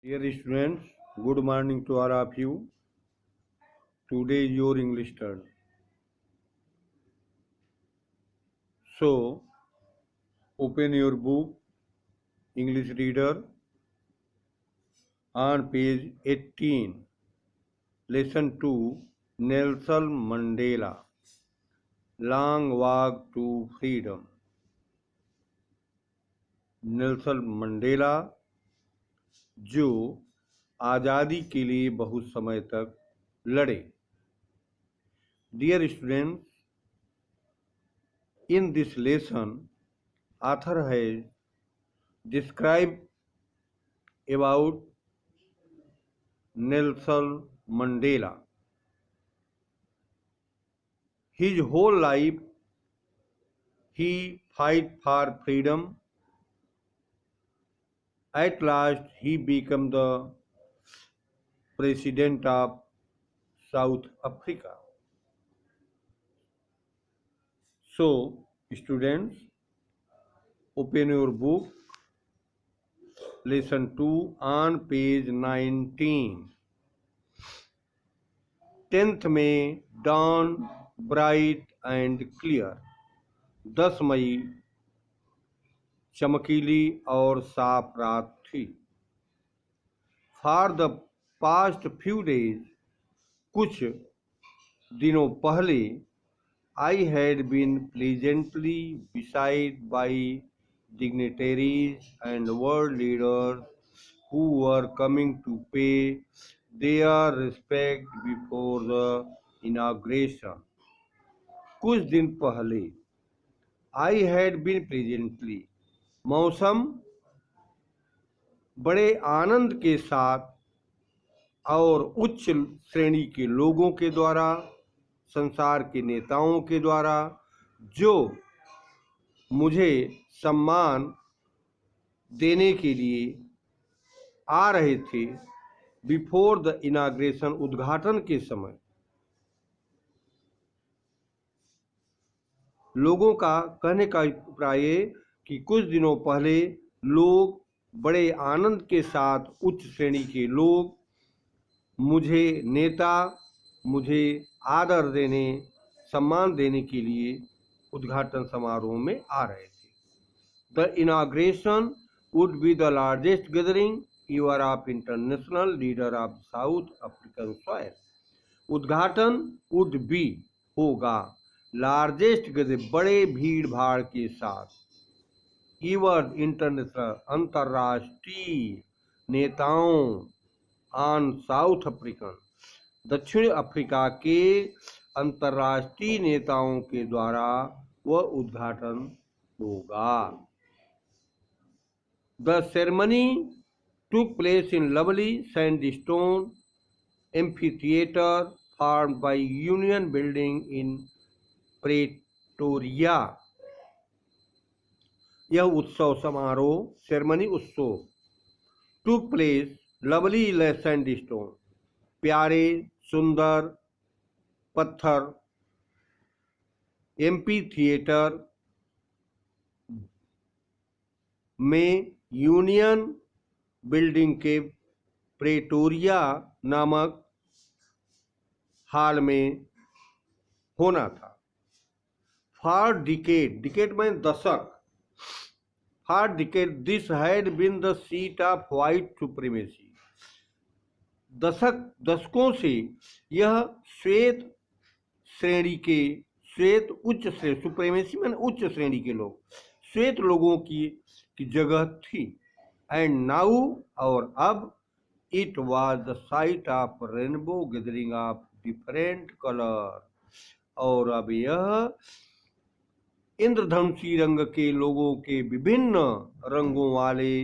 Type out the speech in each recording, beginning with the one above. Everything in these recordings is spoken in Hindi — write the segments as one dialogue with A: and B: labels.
A: Dear students, good morning to all of you. Today is your English turn. So, open your book, English Reader, on page 18, Lesson 2, Nelson Mandela, Long Walk to Freedom. Nelson Mandela जो आज़ादी के लिए बहुत समय तक लड़े. Dear students, in this lesson, author has described about Nelson Mandela. His whole life he fight for freedom. At last he became the president of South Africa. So students, open your book, lesson 2 on page 19. 10th May, dawn bright and clear. 10 मई चमकीली और साफ रात थी. For the past few days, कुछ दिनों पहले, I had been pleasantly beside by dignitaries and world leaders who were coming to pay their respect before the inauguration. कुछ दिन पहले, आई हैड बीन प्लीजेंटली, मौसम बड़े आनंद के साथ और उच्च श्रेणी के लोगों के द्वारा, संसार के नेताओं के द्वारा, जो मुझे सम्मान देने के लिए आ रहे थे, बिफोर द इनाग्रेशन, उद्घाटन के समय. लोगों का कहने का अभिप्राय कि कुछ दिनों पहले लोग बड़े आनंद के साथ, उच्च श्रेणी के लोग मुझे नेता, मुझे आदर देने, सम्मान देने के लिए उद्घाटन समारोह में आ रहे थे. The inauguration would be the largest gathering ever of international leader of South African soil. उद्घाटन would be, होगा, लार्जेस्ट गैदरिंग, बड़े भीड़ भाड़ के साथ, ever इंटरनेशनल, अंतर्राष्ट्रीय नेताओं, ऑन साउथ अफ्रीकन, दक्षिण अफ्रीका के अंतर्राष्ट्रीय नेताओं के द्वारा वह उद्घाटन होगा. The ceremony took place in lovely sandstone amphitheater formed by Union Building in Pretoria. यह उत्सव समारोह, सेरेमनी उत्सव, took place, lovely sandstone, प्यारे सुंदर पत्थर, एम्फीथिएटर में, यूनियन बिल्डिंग के प्रेटोरिया नामक हाल में होना था. फॉर डिकेड, डिकेड में दशक, for decade this had been the seat of white supremacy. दशकों से यह श्वेत श्रेणी के, श्वेत उच्च श्रेणी, सुप्रीमेसी में उच्च श्रेणी के लोग, श्वेत लोगों की जगह थी. एंड नाउ, और अब, it was the site of rainbow gathering of different colour, और अब यह इंद्रधनुषी रंग के लोगों के विभिन्न रंगों वाले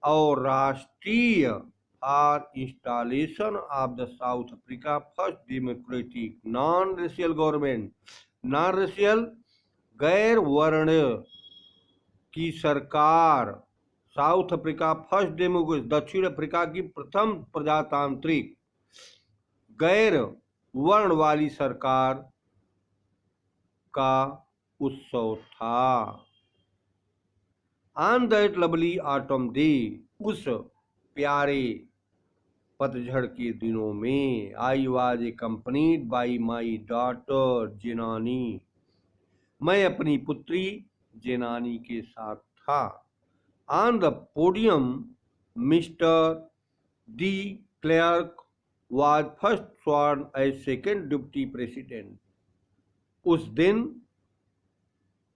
A: और राष्ट्रीय for installation of the south Africa first democratic non racial government, non racial, गैर वर्ण की सरकार, साउथ अफ्रीका फर्स्ट डेमोक्रेसी, दक्षिण अफ्रीका की प्रथम प्रजातांत्रिक गैर वर्ण वाली सरकार का उत्सव था. On that lovely autumn day, उस प्यारे पतझड़ के दिनों में। I was accompanied by my daughter Jenani. मैं अपनी पुत्री जेनानी के साथ था। On the podium mister de Klerk was first sworn as second deputy president। उस दिन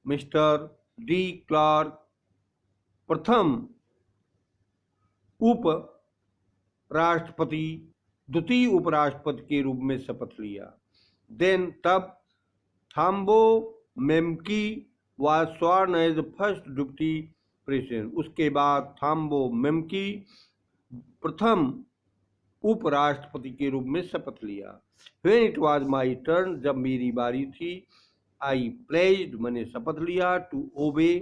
A: मिस्टर डी क्लार्क प्रथम उपराष्ट्रपति द्वितीय उपराष्ट्रपति के रूप में शपथ लिया। देन तब थाम्बो मेम्की was sworn as the first deputy president। उसके बाद थाम्बो मेम्की प्रथम उपराष्ट्रपति के रूप में शपथ लिया। When it was my turn, जब मेरी बारी थी, I pledged, मैंने शपथ लिया, to obey,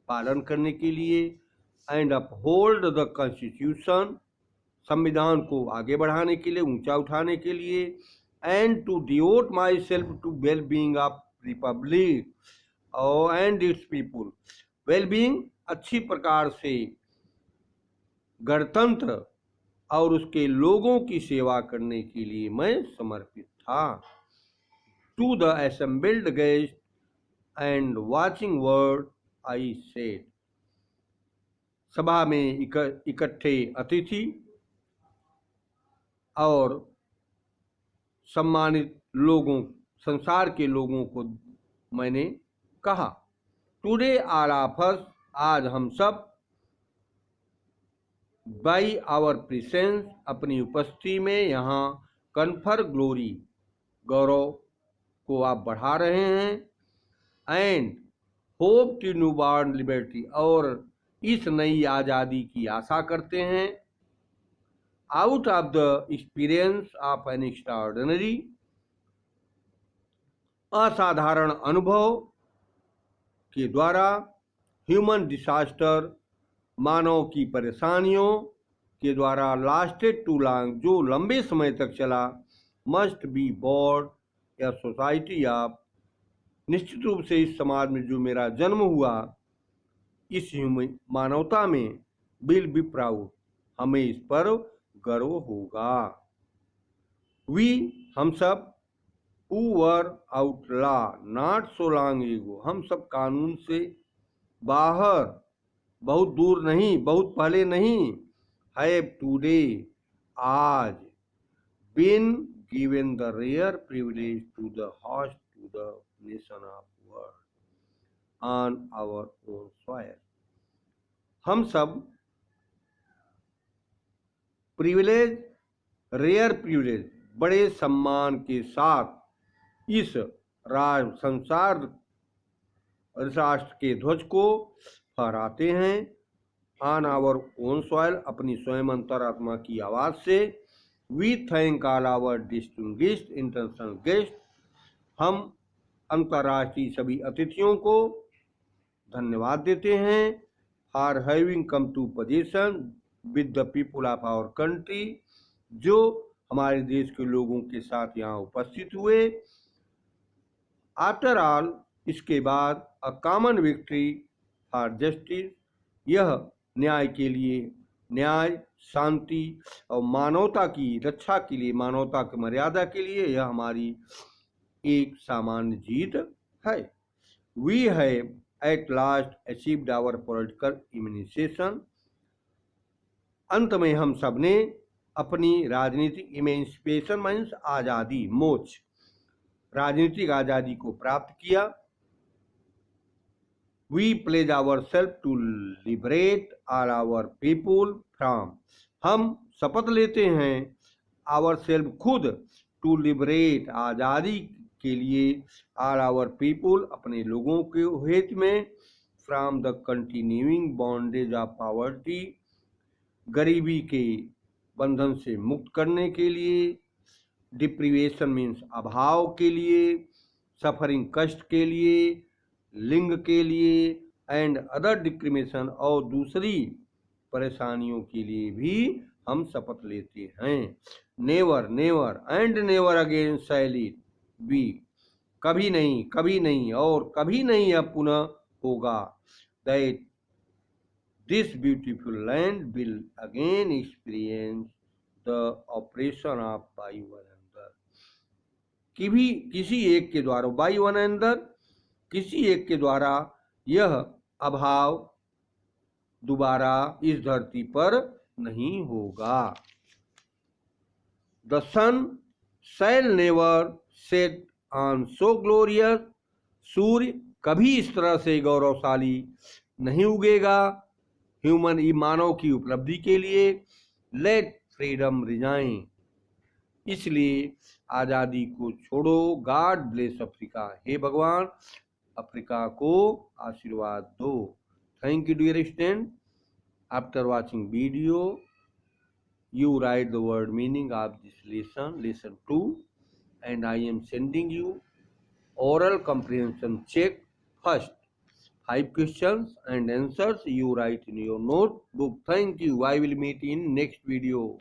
A: पालन करने के लिए, and uphold the constitution, संविधान को आगे बढ़ाने के लिए, ऊंचा उठाने के लिए, and to devote myself to well-being of republic and its people। well-being अच्छी प्रकार से गणतंत्र और उसके लोगों की सेवा करने के लिए मैं समर्पित था। To the assembled guest and watching word I said। सभा में इकट्ठे अतिथि और सम्मानित लोगों, संसार के लोगों को मैंने कहा। टुडे ऑल ऑफ अस, आज हम सब, बाई आवर प्रेजेंस, अपनी उपस्थिति में यहाँ, कन्फर ग्लोरी, गौरव को आप बढ़ा रहे हैं, and hope to new born liberty, और इस नई आज़ादी की आशा करते हैं। Out of the experience of an extraordinary, असाधारण अनुभव के द्वारा, ह्यूमन डिसास्टर, मानव की परेशानियों के द्वारा, लास्टेड टू लॉन्ग, जो लंबे समय तक चला, मस्ट बी बोर्ड या सोसाइटी ऑफ, निश्चित रूप से इस समाज में जो मेरा जन्म हुआ, इस मानवता में, विल बी प्राउड, हमें इस पर गर्व होगा। वी, हम सब, who were out law not so long ago, हम सब कानून से बाहर, बहुत दूर नहीं, बहुत पहले नहीं, हैव टुडे, आज, been given the rare privilege to the host to the nation of world on our own soil. हम सब प्रिविलेज, रेयर प्रिविलेज, बड़े सम्मान के साथ इस संसार राष्ट्र के ध्वज को फहराते हैं। ऑन आवर ओन सॉइल, अपनी स्वयं अंतरात्मा की आवाज से। We thank all our distinguished international guest, हम अंतर्राष्ट्रीय सभी अतिथियों को धन्यवाद देते हैं। For having come to position with the people of our country, जो हमारे देश के लोगों के साथ यहाँ उपस्थित हुए। आफ्टर ऑल, इसके बाद, a common victory for justice, यह न्याय के लिए, न्याय, शांति और मानवता की रक्षा के लिए, मानवता की मर्यादा के लिए, यह हमारी एक सामान्य जीत है। We have at last achieved our political immunisation, अंत में हम सब ने अपनी राजनीतिक इमेंसिपेशन मीन्स आज़ादी, मोक्ष, राजनीतिक आज़ादी को प्राप्त किया। We pledge ourselves to liberate all our people from, हम शपथ लेते हैं ourselves, खुद, to liberate, आज़ादी के लिए, all our people, अपने लोगों के हित में, from the continuing bondage of poverty, गरीबी के बंधन से मुक्त करने के लिए, डिप्रीवेशन मीन्स अभाव के लिए, सफरिंग कष्ट के लिए, लिंग के लिए, एंड अदर डिस्क्रिमिनेशन, और दूसरी परेशानियों के लिए भी हम शपथ लेते हैं। Never, never and never again shall it be, कभी नहीं, कभी नहीं और कभी नहीं अब पुनः होगा, that This beautiful land will again experience the oppression of वायुवनंदर। किसी एक के द्वारा वायुवनंदर, किसी एक के द्वारा यह अभाव दोबारा इस धरती पर नहीं होगा। The sun shall never set on so glorious, सूर्य कभी इस तरह से गौरवशाली नहीं उगेगा ह्यूमन मानव की उपलब्धि के लिए। लेट फ्रीडम रिजाइन, इसलिए आज़ादी को छोड़ो। गॉड ब्लेस अफ्रीका, हे भगवान अफ्रीका को आशीर्वाद दो। Thank you dear student. After watching video you write the word meaning of this lesson 2, and I am sending you oral comprehension check. First 5 questions and answers you write in your notebook. Thank you. I will meet in next video.